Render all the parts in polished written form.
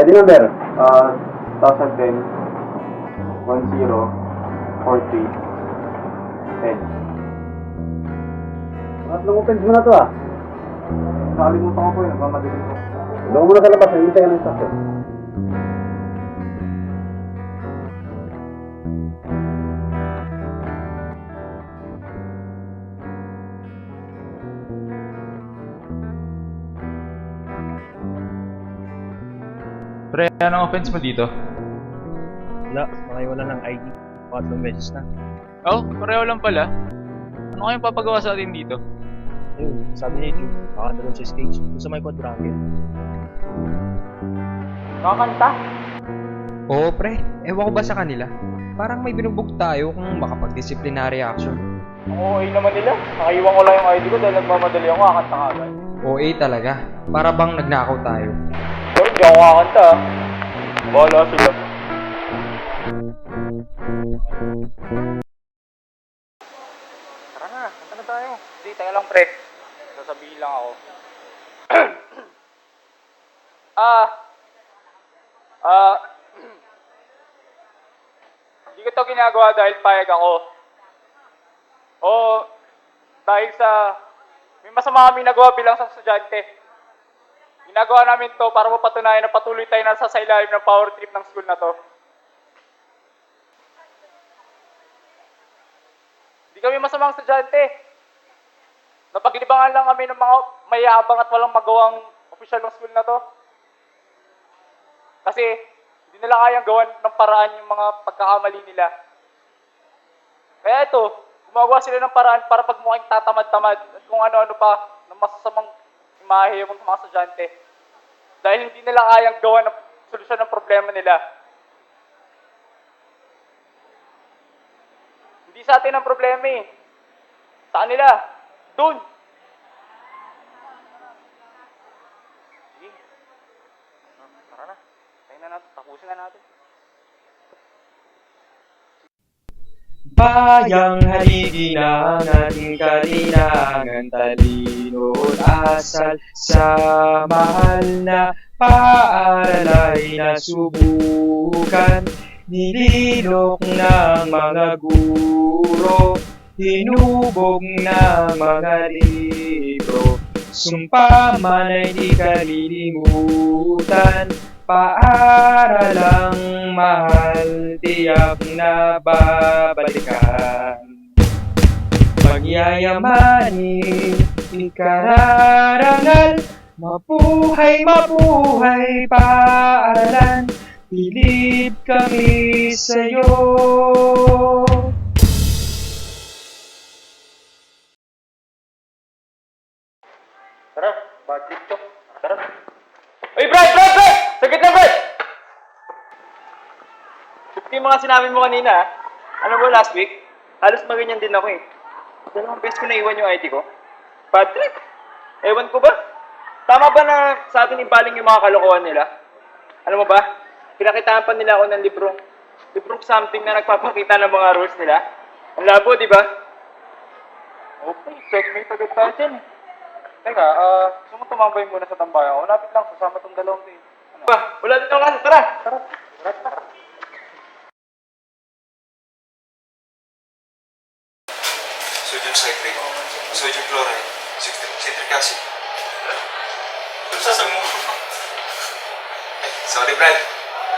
ID number? 2010 1043 10. Tatlong offense mo na to ah. Nakalimutan ko po yun, nagmamadali ko. Doon mo na sa labas, hindi tayo ng instruction. Pre, anong offense mo dito? Wala, nakaiwala ng ID. 4 beses na. Oh, pareho lang pala. Ano kayong papagawa sa atin dito? Ayun, sabi ni Jude, baka doon sa stage, doon sa may quadrangle. Nakakanta? Oo pre, ewan ko ba sa kanila? Parang may binugbog tayo kung makapag-disciplinary action. Oo, naman nila. Nakaiwan ko lang yung ID ko dahil nagmamadali ako, kakanta ka agad. OA talaga, para bang nagnakaw tayo. Pero hindi ako kakanta ah. Bahala sila. Tara na, kanta na tayo. Hindi, tayo lang pre. Sasabihin lang ako. Hindi ko to ginagawa dahil payag ako. O dahil sa may masama kami nagawa bilang sa estudyante. Ginagawa namin to para mapatunayan na patuloy tayo nasa sa ilalim ng power trip ng school na to. Hindi kami masamang estudyante. Napaglibangan lang kami ng mga mayabang at walang magawang opisyal ng school na to. Kasi hindi nila kayang gawan ng paraan yung mga pagkakamali nila. Kaya ito, gumagawa sila ng paraan para pagmukhang tatamad-tamad at kung ano-ano pa ng masasamang imahe yung mga estudyante. Dahil hindi nila kayang gawa ng solusyon ng problema nila. Hindi sa atin ang problema eh. Sa kanila. Doon. Sige. Tara na. Tayo na natin. Tapusin na natin. Bayang haligi na ang ating kalinangan, talino at asal sa mahal na paaral ay nasubukan. Nililok ng mga guro, hinubog ng mga libro, sumpa man ay di kalilimutan. Paaralang mahal, tiyak na babalikan. Pagyayamanin, ikararangal, mabuhay, mabuhay, paaralan. Bilib kami sa'yo. Tara. Bad trip to. Tara. Uy, Brad! Sagit na, Brad! Yung mga sinabi mo kanina, alam mo last week, halos maganyan din ako eh. Dalawang beses ko naiwan yung ID ko. Bad trip. Ewan ko ba? Tama ba na sa atin ibaling yung mga kalokohan nila? Alam mo ba? Pinakitaan pa nila ako ng libro. Librong something na nagpapakita ng mga rules nila. Ang labo, di ba? Okay, checkmate agad tayo dyan eh. Teka, gusto mo tumambay muna sa tambayan ko? Lapit lang, kasama tong dalawang din. Ano? Wala din ako kasi, tara! Tara. Sodium citrate, sodium chloride, citric acid. Sasag mo. Sorry, Brad.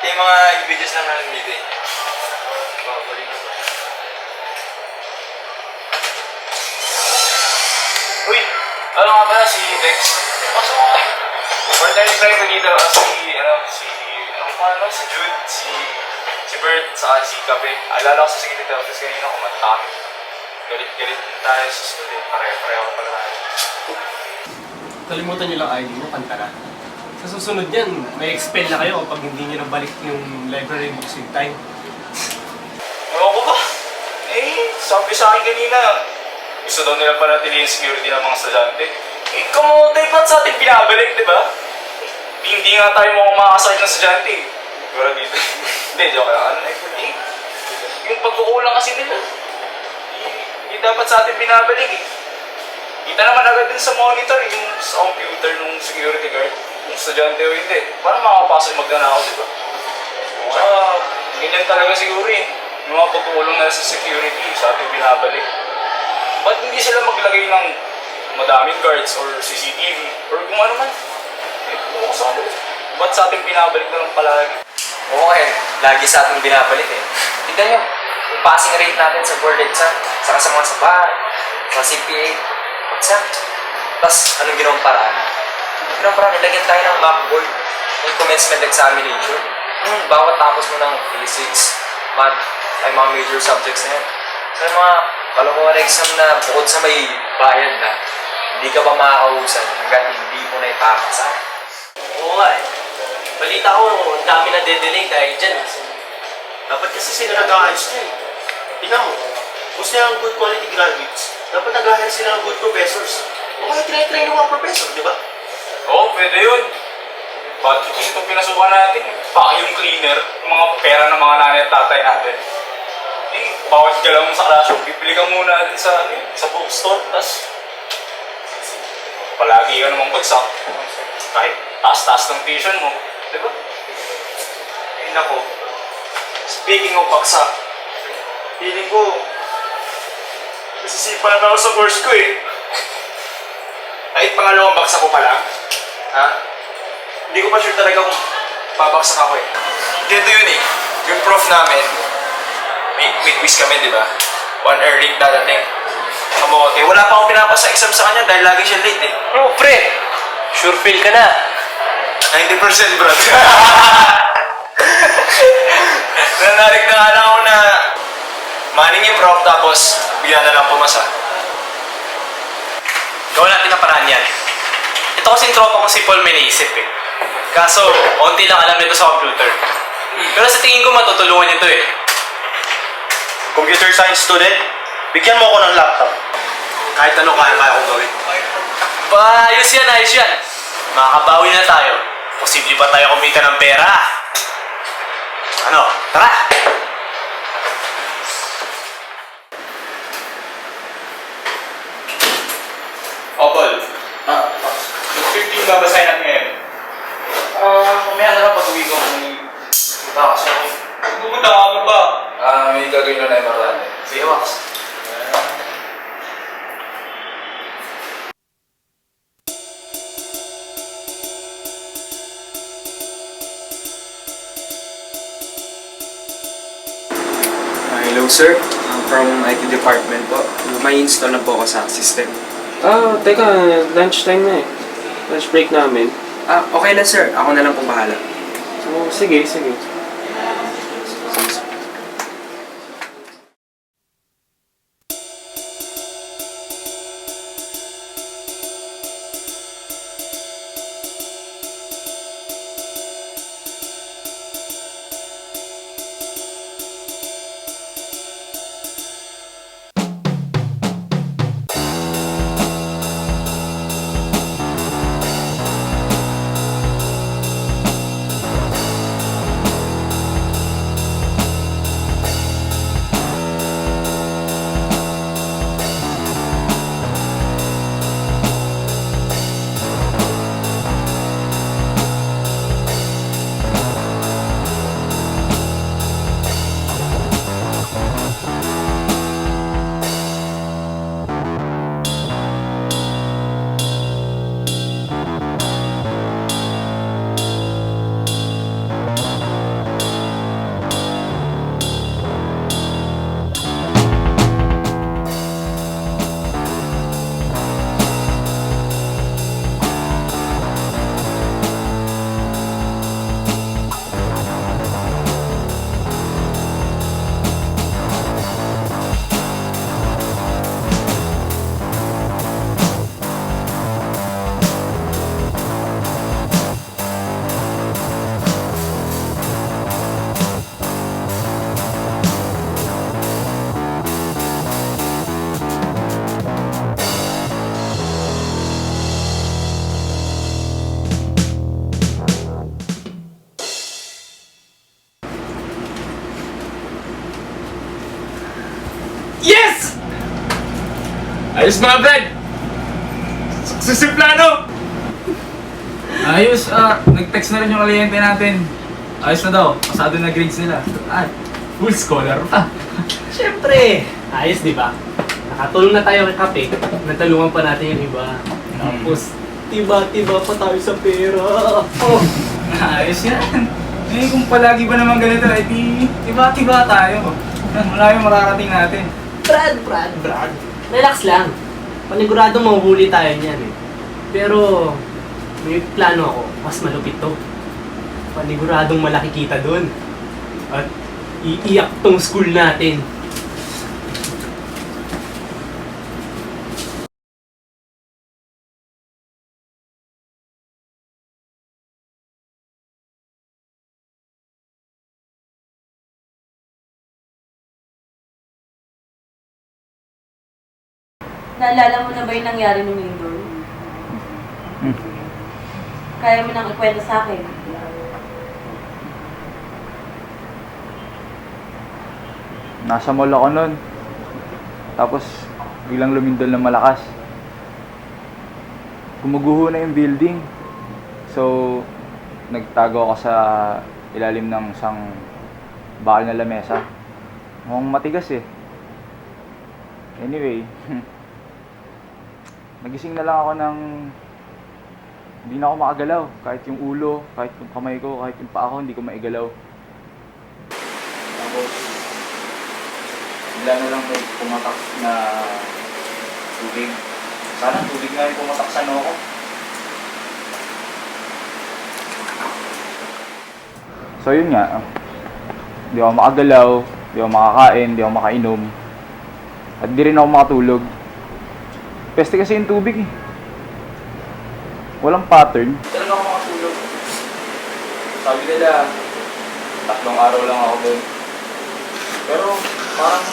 Ito yung mga images lang namin dito eh. Balik na ba? Uy, ano nga pala si Dex? Pasok mo. Part-time tayo ko dito. Si Jude, si Bert, saka si Kape. Alala ko sa secretary office kanina, kumanta kami. Galit tayo sa school eh. Pareho pala tayo. Kalimutan nyo lang ID mo, kanta na. Sa susunod yan, may expel na kayo kapag hindi nyo nabalik yung library books in time. Ewan ko ba? Sabi sa akin kanina, gusto daw nila panatili yung security ng mga estudyante. Kamote, ba't sa atin pinabalik, di ba? Hindi nga tayo mga makakasahit ng estudyante. Siguro dito. Hindi, joke lang. Yung pagkukulang kasi nila, hindi dapat sa atin pinabalik eh. Kita naman agad din sa monitor, yung sa computer ng security guard. kung estudyante o hindi. Paano makakapasok magnanakaw, di ba? Ganyan talaga siguro eh. Yung mga pagtulong na sa security sa ating binabalik. Ba't hindi sila maglagay ng madaming guards or CCTV or kung ano man? Kung sa ano, ba't sa ating binabalik na lang palagi? Oo lagi sa ating binabalik eh. Tignan nyo, yung passing rate natin sa board exam, saka sa mga sabahan, sa CPA, exam. Tapos, anong ginawang paraan? Ginawang paraan, ilagyan tayo ng mock board, yung commencement examination. Bawat tapos mo ng physics, math, ay mga major subjects na yan. So, yung mga kalokohan exam na bukod sa may bayad na, hindi ka ba makakausan hanggang hindi mo na ipapasa? Oo nga eh. Balita ko, ang dami na de-delay dahil dyan. Dapat kasi sila nag-aayos na eh. Tingnan mo, gusto niya ang good quality graduates. Dapat nag-hire sila ng good professors. O kaya try-try ng mga professor, di ba? Oo, pwede yun. Bakit kasi itong pinasukan natin, vacuum cleaner, yung mga pera ng mga nanay at tatay natin. Eh, bawat ka lang sa klasyo, bibili ka muna natin sa bookstore, tas palagi ka namang bagsak. Kahit taas-taas ng tuition mo, di ba? Eh, nako. Speaking of bagsak, feeling ko, nasisipa na ako sa course ko eh. Kahit pangalawang bagsak ko pa lang, ha? Hindi ko pa sure talaga kung babagsak ako eh. Dito yun eh, yung prof namin, may quiz kami, di ba? 1 early dadating. Kamote, wala pa akong pinapasa exam sa kanya dahil lagi siya late eh. Oh, pre! Sure fail ka na. 90% bro. Nanarig na nga lang ako na maning yung prof tapos bigyan na lang pumasa. Gawin natin na paraan yan. Ito kasing tropa ko si Paul may naisip eh. Kaso, onti lang alam nito sa computer. Pero sa tingin ko matutulungan nito eh. Computer science student, bigyan mo ako ng laptop. Kahit ano kaya kong gawin. Ba, ayos yan. Makakabawi na tayo. Posible pa tayo kumita ng pera. Ano, tara! Paul, 15 babasahin natin ngayon. Mamaya na lang pag-uwi ko kung punta kasi ako. Pupunta ka mo ba? May gagawin na importante. Sige, Max. Hello sir, I'm from IT department po. May install na po ako sa system. Teka, lunchtime na eh. Lunch break namin. Okay lang sir, ako na lang pong bahala. Sige. Yes! Ayos mga brad! Success yung plano! Ayos, nag-text na rin yung kliyente natin. Ayos na daw, pasado na grades nila. Full scholar pa. Siyempre, ayos di ba? Nakatulong na tayo kay Kape, natulungan pa natin yung iba. Tapos, tiba-tiba pa tayo sa pera. Oh. Ayos yan. Eh, kung palagi ba naman ganito, eh di tiba-tiba tayo. Wala yung mararating natin. Brad. Relax lang. Panigurado mahuhuli tayo niyan eh. Pero, may plano ako, mas malupit to. Paniguradong malaki kita dun. At iiyak tong school natin. Naalala mo na ba yung nangyari nung linggo? Kaya mo nang ikwento sa akin. Nasa mall ako nun. Tapos, biglang lumindol ng malakas. Gumuguho na yung building. So, nagtago ako sa ilalim ng isang bakal na lamesa. Mukhang matigas eh. Anyway, nagising na lang ako ng hindi na ako makagalaw. Kahit yung ulo, kahit yung kamay ko, kahit yung paa ko, hindi ko maigalaw. Tapos, bigla na lang may pumatak na tubig. Sana tubig na yung pumatak sa noo ko. So yun nga, hindi ako makagalaw, hindi ako makakain, hindi ako makainom. At di rin ako makatulog. Peste kasi yung tubig eh. Walang pattern. Talaga ako makatulog. Sabi nila, 3 araw lang ako doon. Pero parang...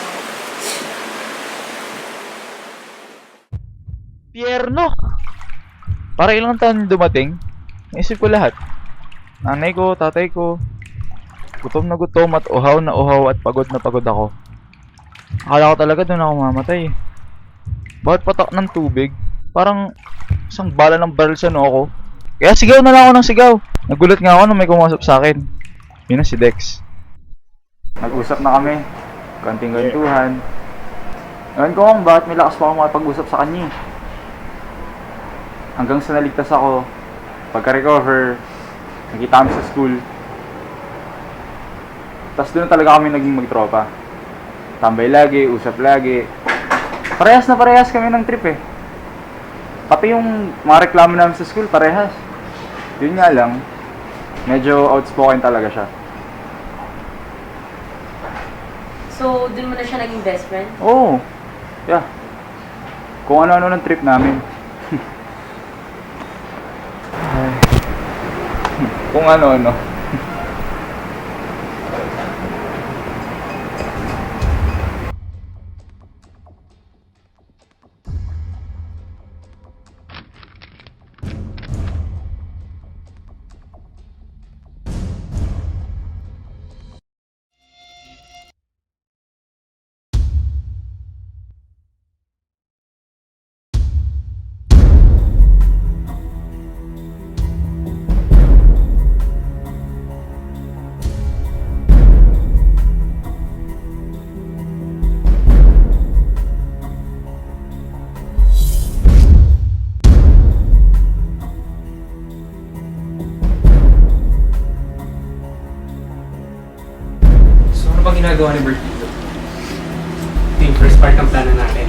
Pierno! Para ilang taon dumating, naisip ko lahat. Nanay ko, tatay ko, gutom na gutom at uhaw na uhaw at pagod na pagod ako. Akala ko talaga doon ako mamatay. Bawat patak ng tubig, parang isang bala ng baril sa noo ko. Kaya sigaw na lang ako ng sigaw. Nagulat nga ako nung may kumasap sa akin. Yun na si Dex. Nag-usap na kami. Konting gantuhan. Ewan ko kung bakit may lakas pa ako makipag-usap sa kanya. Hanggang sa naligtas ako. Pagka-recover, nakita kami sa school. Tapos doon talaga kami naging magtropa. Tambay lagi, usap lagi. Parehas na parehas kami ng trip eh. Pati yung mga reklamo namin sa school, parehas. Yun nga lang, medyo outspoken talaga siya. So, dun mo na siya naging best friend? Oo. Yeah. Kung ano-ano ng trip namin. Ay. Kung ano-ano. Ano bang ginagawa ni Bert dito? Ito yung first part ng plano natin.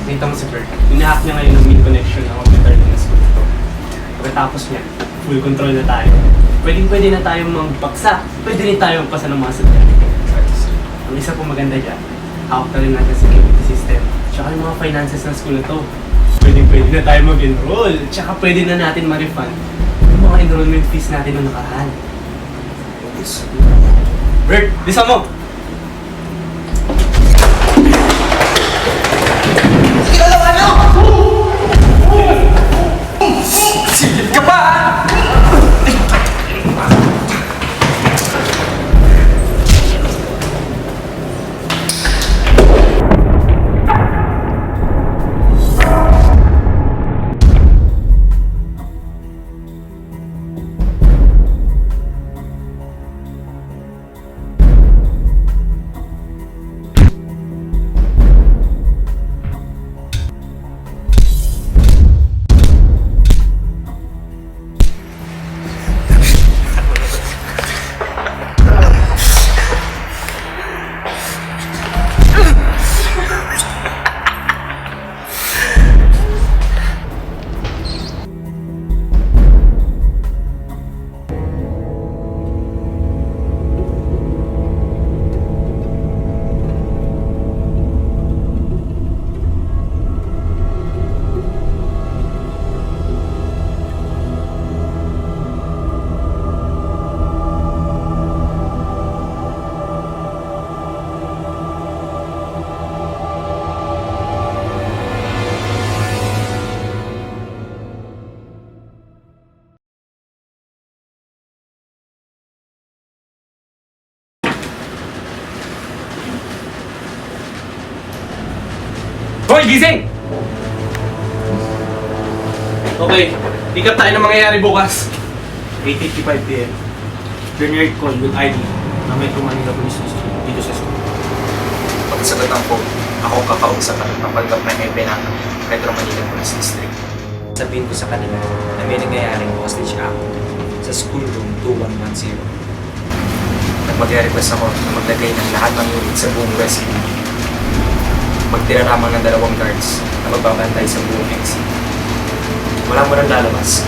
Dito mo si Bert. Inahack niya ngayon ng main connection ng computer ng school ito. Pagkatapos niya, full control na tayo. Pwede na tayong magbaksa. Pwede rin tayong magpasa ng mga sadyang. Ang isa po maganda dyan, hawak na rin natin sa security system. Tsaka yung mga finances ng school na to. Pwede na tayo mag-enroll. Tsaka pwede na natin ma-refund yung mga enrollment fees natin noong nakaraan. Bert, bisa mo! Sige na naman ako! Silip ka pa! Hoy, gising! Okay, pick up tayo ng mangyayari bukas. 8:55 p.m. Grenade call with ID na Metro Manila Police District dito sa school. Pagsagot ang phone, ako ang kakausap at kapagkap ng EPE ng Metro Manila Police District. Sabihin ko sa kanila na may nangyayaring hostage act sa school room 2110. At mag-request ako na maglagay ng lahat ng unit sa buong West Wing. Magtira lamang ng 2 guards na magbabantay sa buong exit. Wala mo nang lalabas.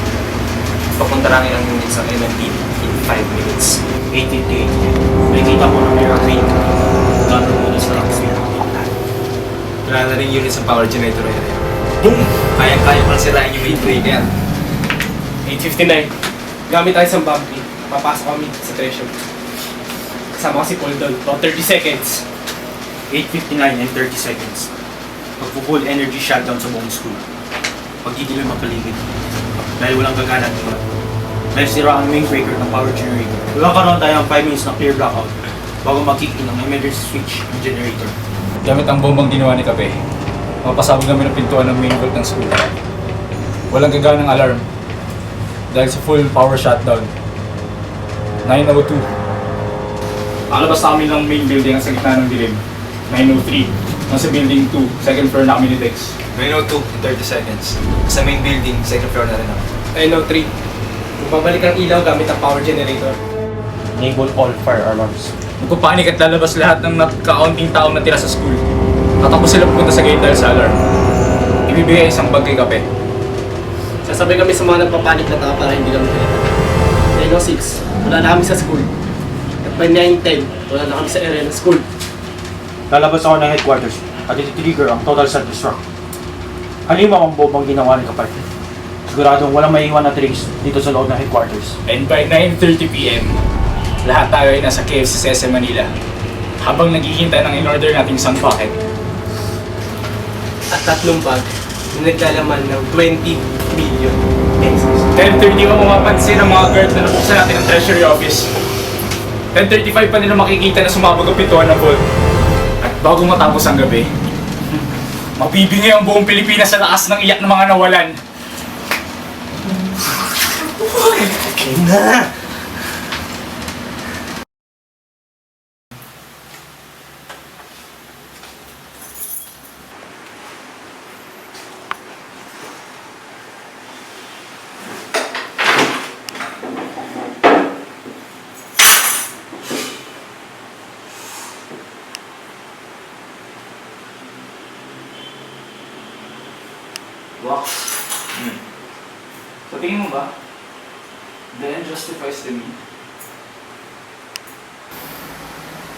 Papunta lang ang unit sa MMP in 5 minutes. 8:58. Nakikita ko na may green. Gano'n mo sa exit. Wala na rin unit sa power generator area. Boom! Kaya-kaya pang sirain yung main breaker. 8:59. Gamit tayo sa bumpy. Papasok kami sa treasure. Kasama ko si Paul doon. About 30 seconds. 8:59 and 30 seconds. Magpo-full energy shutdown sa buong school. Pagdidilim ang paligid. Dahil walang gagana dito. Dahil sira ang main breaker ng power generator. Magkakaroon tayo ng 5 minutes na clear blackout bago mag-kick in ang emergency switch ng generator. Gamit ang bombang ginawa ni Kape, mapasabog namin ang pintuan ng main vault ng school. Walang gaganang alarm dahil sa full power shutdown. 9:02. Alabas na kami ng main building sa gitna ng dilim. 9:03. Nasa building 2, second floor na kami ni Dex. 9:02 in 30 seconds. Sa main building, second floor na rin ako. 9:03. Magbabalik ang ilaw gamit ang power generator. Enable all fire alarms. Magpapanik at lalabas lahat ng kaunting taong natira sa school. Tatakbo sila pupunta sa gate dahil sa alarm. Ibibigay isang bag kay Kape. Sasabay kami sa mga nagpapanik na tao para hindi kami nakita. 9:06. Wala na kami sa school. At by 9:10, wala na kami sa area ng school. Lalabas ako ng headquarters at iti-trigger ang total self-destruct. Halima ang bombang ginawa ni Kapatid. Siguradong walang maiiwan na trace dito sa loob ng headquarters. And by 9:30 p.m., lahat tayo ay nasa cave sa SM Manila habang naghihintay ng in-order nating isang bucket. At 3 bag na naglalaman ng 20 million pesos. 10:30 mo mapapansin ang mga guard na nabuksan natin ang treasury office. 10:35 pa nila makikita na sumabog ang pintuan ng vault. At bago matapos ang gabi, mabibingay ang buong Pilipinas sa lakas ng iyak ng mga nawalan. Okay na! Wow. Sa tingin mo ba, the end justifies the means?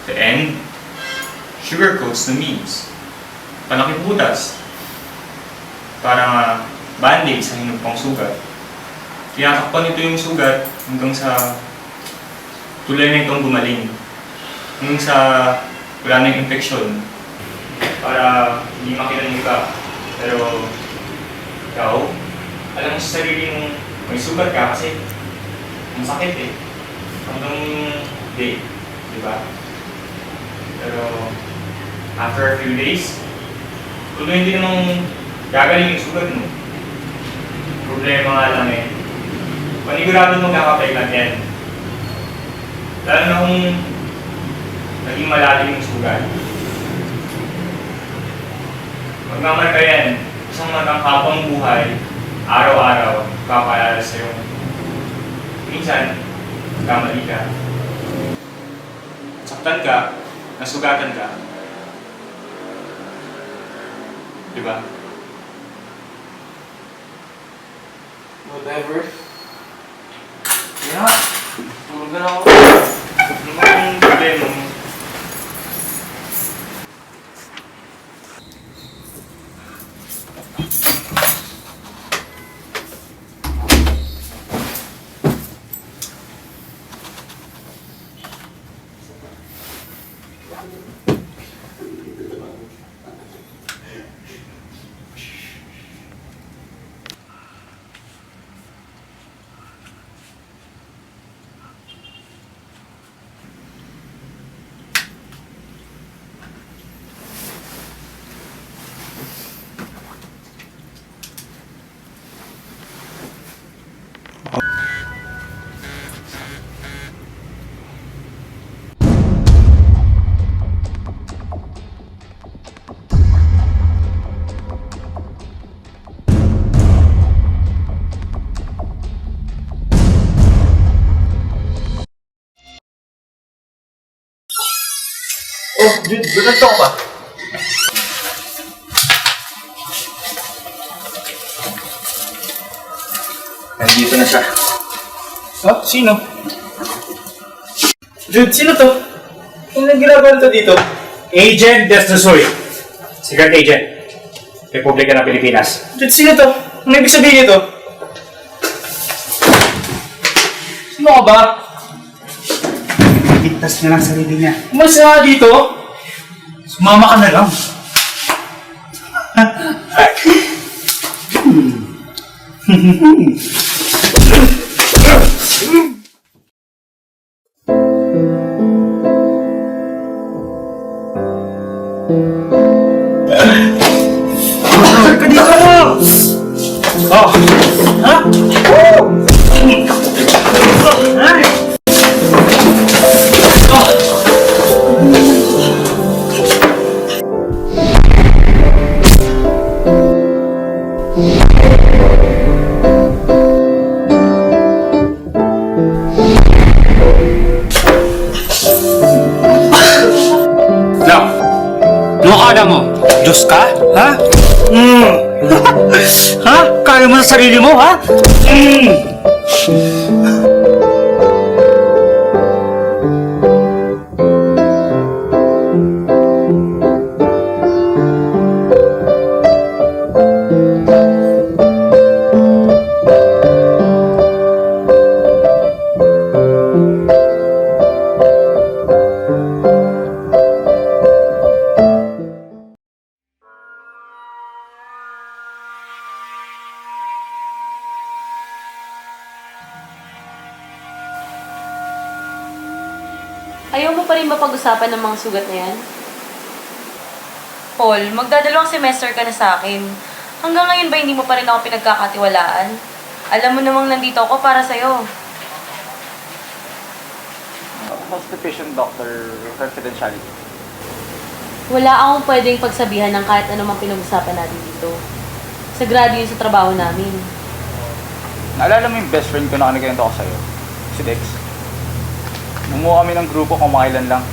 The end sugarcoats the means. Panakibutas. Para band-aid sa hinugpang sugat. Tinatakpan nito yung sugat hanggang sa tulay na itong gumaling. Hanggang sa wala na yung infeksyon. Para hindi makita ng iba. Pero ikaw, alam mo sa sarili mong may sugat ka kasi ang sakit eh. Hanggang day, di ba? Pero after a few days, tuloy hindi namang gagaling yung sugat mo. Problema nga lang eh. Panigurado magkakapeklat yan. Lalo na kung naging malalim yung sugat. Magmamarka yan. Isang matang habang buhay, araw-araw, papaalala sa'yo. Minsan, kamali ka. Saktan ka, nasugatan ka. Diba? Whatever. Yeah. Tulog na ako. Ano ba yung problema mo? Oh, Jude, ganito ka ba? Nandito na siya. Oh, sino? Jude, sino to? Ano ginagawa nito dito? Agent Desnosoy. Secret Agent. Republika ng Pilipinas. Jude, sino to? Ano ibig sabihin nito? Sino ka ba? Ligtas niya lang sarili niya. Umalis na nga dito? Sumama ka na lang. Ka dito mo! Oh! Ha? Oh! Ay! Now, ano akala mo? Diyos ka? Ha? Ha? Kaya mo sa sarili mo, ha? Ayaw mo pa rin ba pag-usapan ng mga sugat na yan? Paul, magdadalawang semester ka na sa akin. Hanggang ngayon ba hindi mo pa rin ako pinagkakatiwalaan? Alam mo namang nandito ako para sa'yo. How's the patient, doctor? Confidentiality. Wala akong pwedeng pagsabihan ng kahit anumang pinag-usapan natin dito. Sagrado yun sa trabaho namin. Naalala mo yung best friend ko na kanikwento ko sa'yo? Si Dex. Bumuo kami ng grupo kung makailan lang.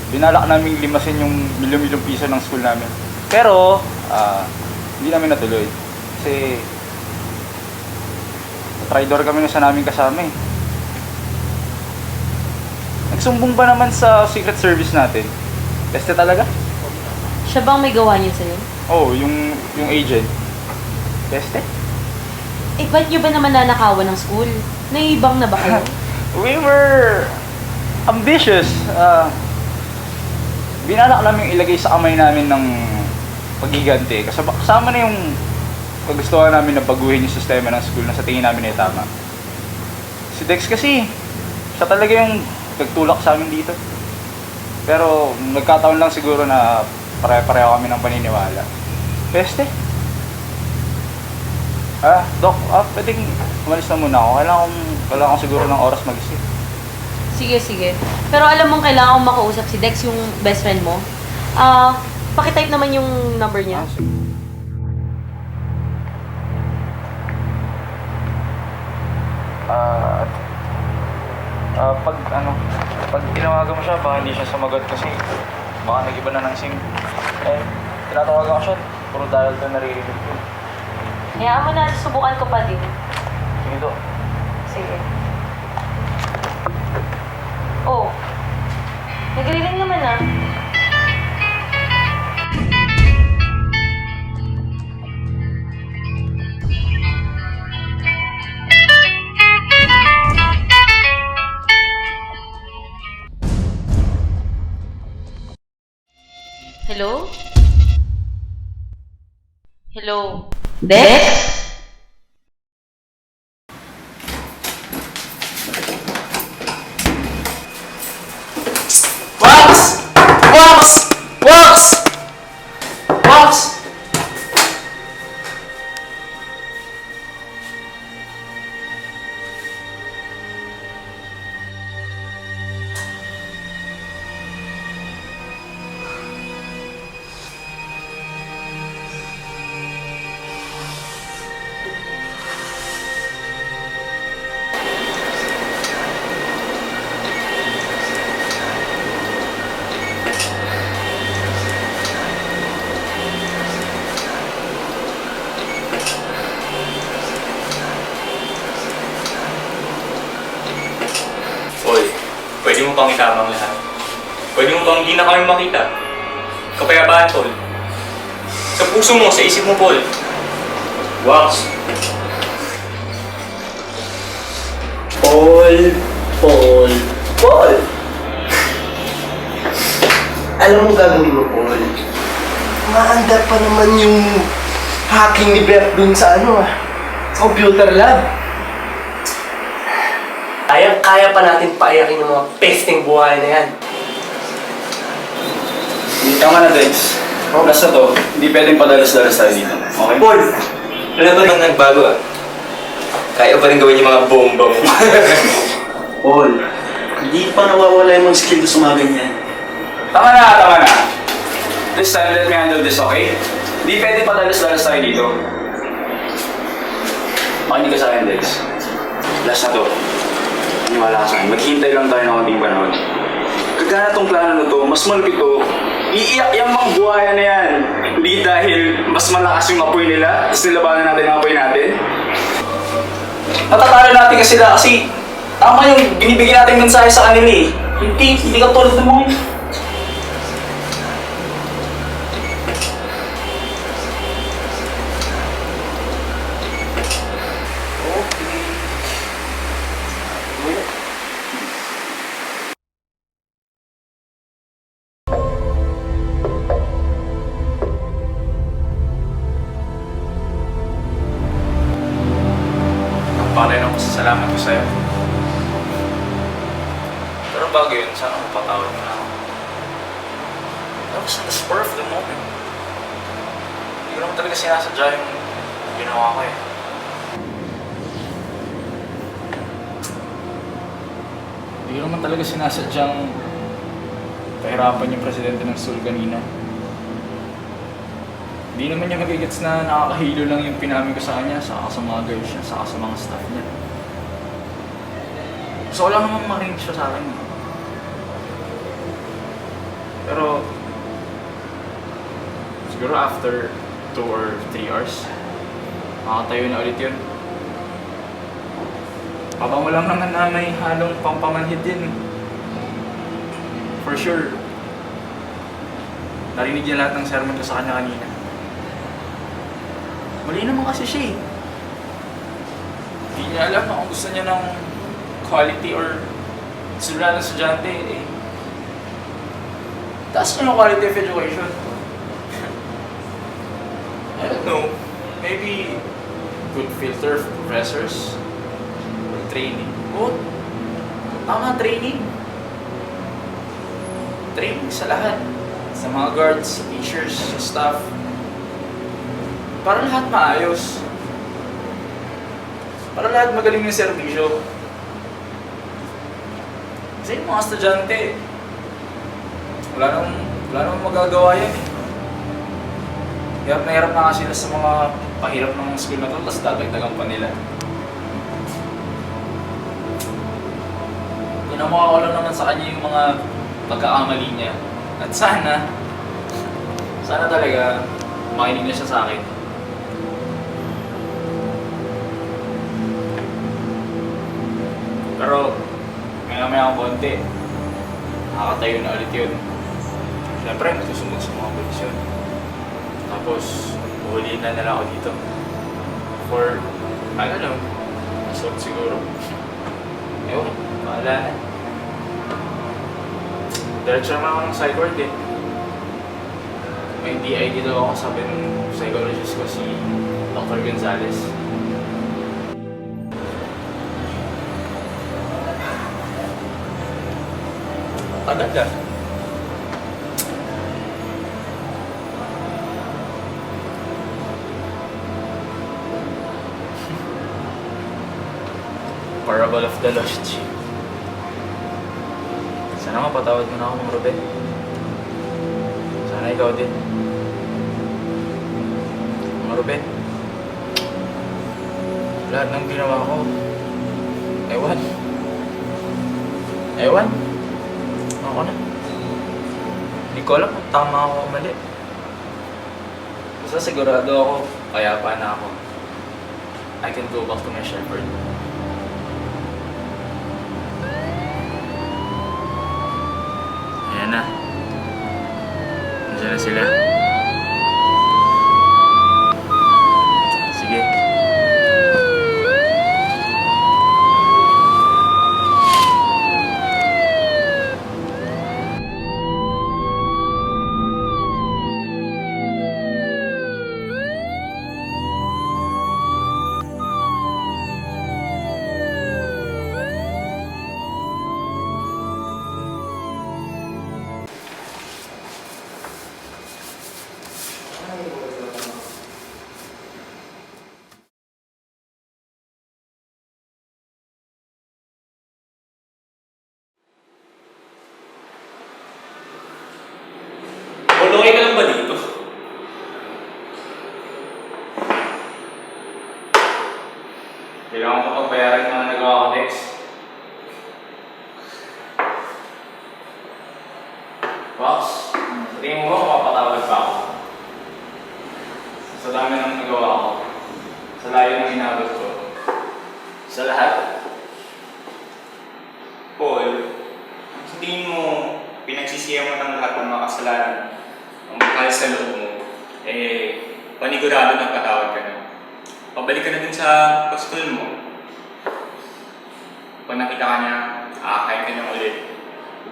Binalak namin limasin yung milyon-milyong piso ng school namin. Pero, hindi namin natuloy. Kasi, traidor kami na sa namin kasama eh. Nagsumbong ba naman sa secret service natin? Peste talaga? Siya bang may gawa niya sa'yo? Oo, yung agent. Peste? Eh, ba't niyo ba naman nanakawan ng school? Naiibang na ba kayo? We were ambitious. Binalak namin ilagay sa kamay namin ng paggiganti. Kasama na yung kagustuhan namin na baguhin yung sistema ng school na sa tingin namin ay tama. Si Dex kasi, siya talaga yung nagtulak sa amin dito. Pero nagkataon lang siguro na pare-pareho kami ng paniniwala. Peste. Doc, pwedeng umalis na muna ako. Kailangan ko siguro ng oras mag-isip. Sige, sige. Pero alam mong kailangan kong makausap si Dex, yung best friend mo. Pakitype naman yung number niya. Pag tinawagan mo siya, baka hindi siya sumagot kasi baka nag-iba na ng SIM. Tinatawagan ko siya, puro dial tone naririnig ko. Hayaan mo na, subukan ko pa din. Sige to. Sige. Oh, nagre-ring naman ah. Hello? Hello? Dex? pang itama ang lahat. Pwede mo bang hindi na kami makita? Kapayapaan, Paul. Sa puso mo, sa isip mo, Paul. Wax. Paul! Alam mo gagawin mo, Paul? Maandar pa naman yung hacking ni Beth dun sa sa computer lab. Kaya pa natin paayakin yung mga pesting buhay na yan. Hindi tama na, Dex. Basta to, hindi pwedeng padalas-dalas tayo dito. Okay? Paul! Ano ba nang nagbago Kaya pa rin gawin yung mga bomba mo. Paul, hindi pa nawawala yung mga skill sa mga ganyan. Tama na! This time, let me handle this, okay? Hindi pwedeng padalas-dalas tayo dito. Makinig ka sa akin, Dex. Last na to. Maniwala ka sa akin. Maghihintay lang tayo ng konting panahon. Kagana tong plano na to, mas malupit to. Iiyak yung mga buhaya na yan. Hindi dahil mas malakas yung apoy nila, tapos nilabanan natin ang apoy natin. Natatalo natin kasi kasi tama yung binibigyan natin mensahe sa kanila eh. Hindi ka tulad ng mga yun. Panay ng pasasalamat ko sa'yo. Pero bago yun, sana mapatawad mo na ako. That was the spur of the moment. Hindi ko naman talaga sinasadya yung ginawa ko eh. Hindi ko naman talaga sinasadyang pahirapan yung presidente ng Sul kanina. Hindi naman niya magigets na nakakahilo lang yung pinami ko sa kanya, saka sa mga girls niya, saka sa mga staff niya. Gusto ko lang naman ma-range siya sa akin. Pero, siguro after 2 or 3 hours, makatayo na ulit yun. Habang mo lang naman na may halong pampamanhid din. For sure, narinig niya lahat ng sermon ko sa kanya kanina. Mali naman kasi siya eh. Hindi niya alam na kung gusto niya ng quality or sila ng estudyante eh. Taas niya yung quality of education. I don't know. Maybe good filter for professors or training. Oh, tama, training. Training sa lahat. Sa mga guards, sa teachers, sa staff. Para lahat maayos. Para lahat magaling yung serbisyo. Kasi yung mga estudyante, wala namang magagawa yan eh. Hirap na hirap na kasi sila sa mga pahirap ng school na to, tapos dadagdagan pa nila. Ginawa ko lang naman sa kanya yung mga pagkakamali niya. At sana talaga makinig na siya sa akin. Pero, maya ang konti, nakakatayo na ulit yun. Siyempre, masusunod sa mga posisyon. Tapos, uhulihin na nila ako dito. For, I don't know, assault siguro. Ewan, bahala na. Diretso naman ako ng psych ward eh. May DID daw ako, sabi ng psychologist ko si Dr. Gonzalez. Tagal ka. Parable of the Lost Sheep. Sana mapatawad mo na ako, Mang Ruben. Sana ikaw din. Mang Ruben. Lahat ng ginawa ko, ewan. Ako na. Hindi ko alam kung tama ako o mali. Basta sigurado ako, kaya pa na ako. I can go back to my shepherd. Ayan na. Nandiyan na sila. Sige. Okay ka lang ba dito? Kailangan ko pagbayaran ng mga nagawa ko, Dex. Box, sa tingin mo ba mapapatawad pa ako? Sa dami ng nagawa ko. Sa layo ng inabot ko. Sa lahat? Paul, sa tingin mo, pinagsisiyan mo ng lahat ng mga kasalanan ang makahal sa loob mo, panigurado ng patawad ka na. Pabalik ka na din sa pag-school mo. Pag nakita ka niya, aakain ka niya ulit.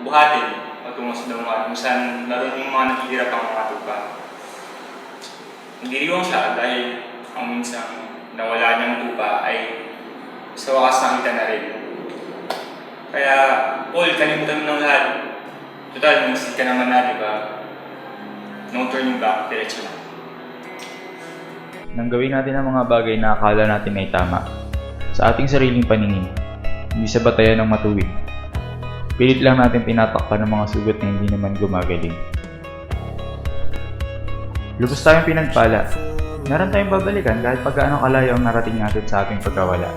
Buhatin, patungo sa damuhan, kung saan naroon yung mga nakihirap ang mga tupa. Nagdiriwang siya dahil ang minsang nawala niyang tupa ay sa wakas nakita na rin. Kaya, Paul, kalimutan mo ng lahat. Total, minisip ka naman na, di ba? No turning back, diretso na. Nang gawin natin ang mga bagay na akala natin ay tama, sa ating sariling paningin, hindi sa batayan ng matuwid. Pilit lang natin tinatakpan ng mga sugat na hindi naman gumagaling. Lubos tayong pinagpala. Meron tayong babalikan kahit pagkaano kalayo ang narating natin sa ating pagkawala.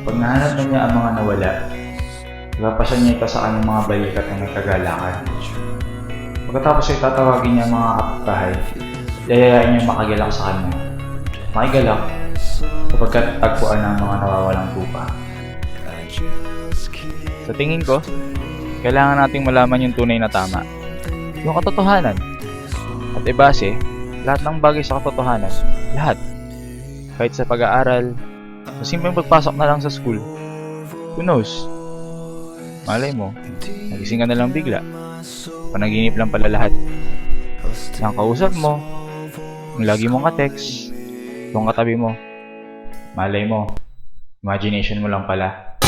Pag nahanap na niya ang mga nawala, ipapasan niya ito sa kanyang mga balikat na nagkagalakan. Pagkatapos ay tatawagin niya ang mga kapitbahay, yayayain niya makagalak sa kanya. Makigalak kapagkat tagpuan ng mga nawawalang tupa. Sa tingin ko, kailangan nating malaman yung tunay na tama, yung katotohanan. At ibase, lahat ng bagay sa katotohanan, lahat. Kahit sa pag-aaral, sa simpleng pagpasok na lang sa school. Who knows? Malay mo, nagising ka na lang bigla. Panaginip lang pala lahat. Ang kausap mo, yung lagi mong ka-text, yung katabi mo. Malay mo, imagination mo lang pala.